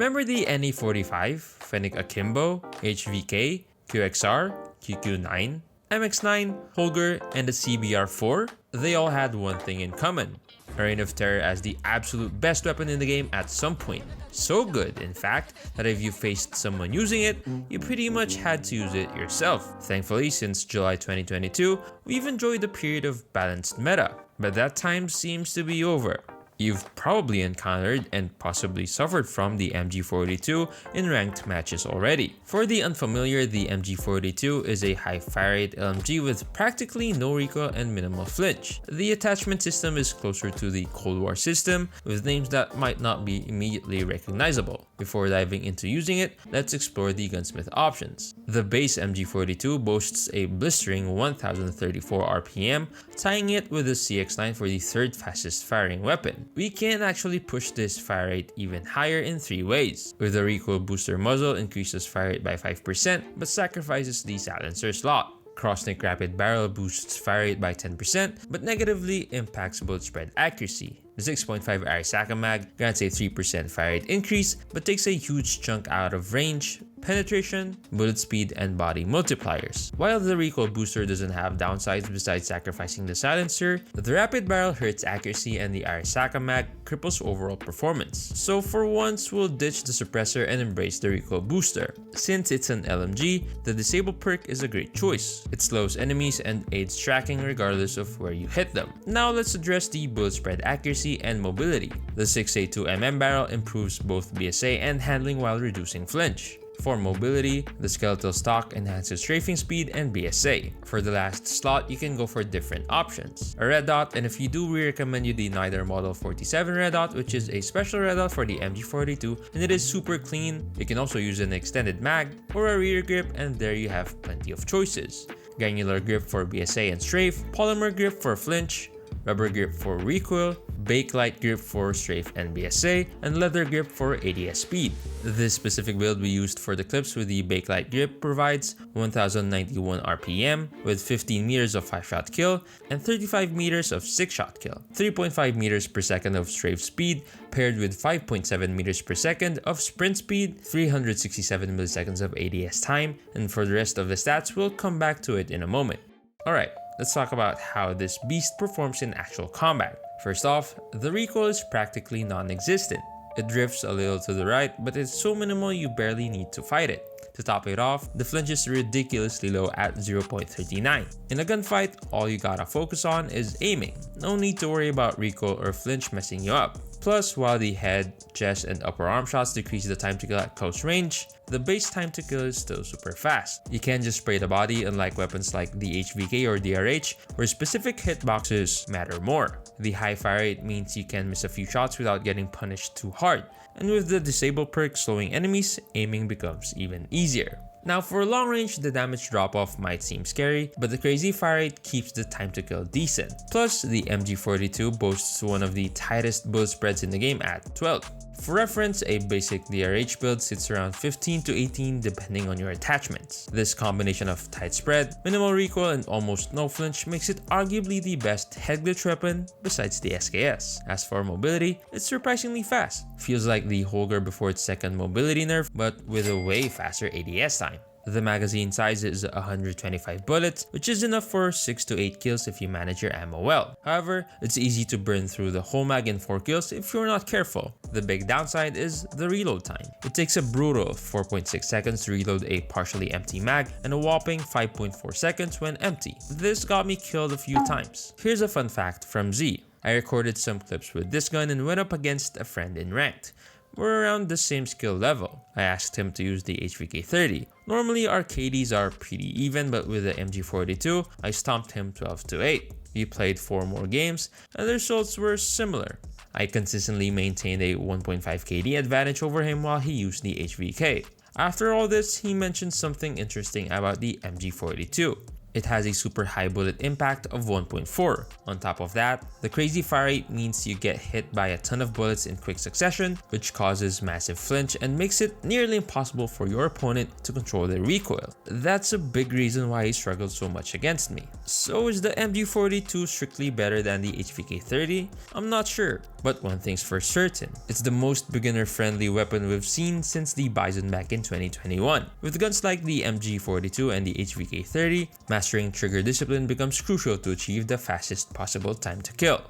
Remember the NE45, Fennec Akimbo, HVK, QXR, QQ9, MX9, Holger, and the CBR4? They all had one thing in common: a reign of terror as the absolute best weapon in the game at some point. So good, in fact, that if you faced someone using it, you pretty much had to use it yourself. Thankfully, since July 2022, we've enjoyed a period of balanced meta, but that time seems to be over. You've probably encountered and possibly suffered from the MG42 in ranked matches already. For the unfamiliar, the MG42 is a high fire rate LMG with practically no recoil and minimal flinch. The attachment system is closer to the Cold War system, with names that might not be immediately recognizable. Before diving into using it, let's explore the gunsmith options. The base MG42 boasts a blistering 1034 RPM, tying it with the CX9 for the third fastest firing weapon. We can actually push this fire rate even higher in 3 ways. With the recoil booster muzzle increases fire rate by 5% but sacrifices the silencer slot. Crossneck rapid barrel boosts fire rate by 10% but negatively impacts bullet spread accuracy. The 6.5 Arisaka mag grants a 3% fire rate increase but takes a huge chunk out of range, penetration, bullet speed, and body multipliers. While the recoil booster doesn't have downsides besides sacrificing the silencer, the rapid barrel hurts accuracy and the Arisaka mag cripples overall performance. So for once, we'll ditch the suppressor and embrace the recoil booster. Since it's an LMG, the disable perk is a great choice. It slows enemies and aids tracking regardless of where you hit them. Now let's address the bullet spread accuracy and mobility. The 6A2mm barrel improves both BSA and handling while reducing flinch. For mobility, the skeletal stock enhances strafing speed and BSA. For the last slot, you can go for different options. A red dot, and if you do, we recommend you the Nither Model 47 red dot, which is a special red dot for the MG42, and it is super clean. You can also use an extended mag or a rear grip, and there you have plenty of choices. Granular grip for BSA and strafe, polymer grip for flinch, rubber grip for recoil, Bakelite grip for strafe and BSA, and leather grip for ADS speed. This specific build we used for the clips with the Bakelite grip provides 1091 RPM with 15 meters of 5-shot kill and 35 meters of 6-shot kill, 3.5 meters per second of strafe speed paired with 5.7 meters per second of sprint speed, 367 milliseconds of ADS time, and for the rest of the stats, we'll come back to it in a moment. Alright, let's talk about how this beast performs in actual combat. First off, the recoil is practically non-existent. It drifts a little to the right, but it's so minimal you barely need to fight it. To top it off, the flinch is ridiculously low at 0.39. In a gunfight, all you gotta focus on is aiming. No need to worry about recoil or flinch messing you up. Plus, while the head, chest, and upper arm shots decrease the time to kill at close range, the base time to kill is still super fast. You can't just spray the body, unlike weapons like the HVK or DRH, where specific hitboxes matter more. The high fire rate means you can miss a few shots without getting punished too hard, and with the disable perk slowing enemies, aiming becomes even easier. Now for long range, the damage drop-off might seem scary, but the crazy fire rate keeps the time to kill decent. Plus, the MG42 boasts one of the tightest bullet spreads in the game at 12. For reference, a basic DRH build sits around 15 to 18 depending on your attachments. This combination of tight spread, minimal recoil, and almost no flinch makes it arguably the best head glitch weapon besides the SKS. As for mobility, it's surprisingly fast. Feels like the Holger before its second mobility nerf, but with a way faster ADS time. The magazine size is 125 bullets, which is enough for 6 to 8 kills if you manage your ammo well. However, it's easy to burn through the whole mag in 4 kills if you're not careful. The big downside is the reload time. It takes a brutal 4.6 seconds to reload a partially empty mag and a whopping 5.4 seconds when empty. This got me killed a few times. Here's a fun fact from Z. I recorded some clips with this gun and went up against a friend in ranked. We're around the same skill level. I asked him to use the HVK30. Normally our KDs are pretty even, but with the MG42, I stomped him 12 to 8. We played 4 more games and the results were similar. I consistently maintained a 1.5 KD advantage over him while he used the HVK. After all this, he mentioned something interesting about the MG42. It has a super high bullet impact of 1.4. On top of that, the crazy fire rate means you get hit by a ton of bullets in quick succession, which causes massive flinch and makes it nearly impossible for your opponent to control their recoil. That's a big reason why he struggled so much against me. So is the MG42 strictly better than the HVK30? I'm not sure, but one thing's for certain, it's the most beginner-friendly weapon we've seen since the Bison back in 2021. With guns like the MG42 and the HVK30, mastering trigger discipline becomes crucial to achieve the fastest possible time to kill.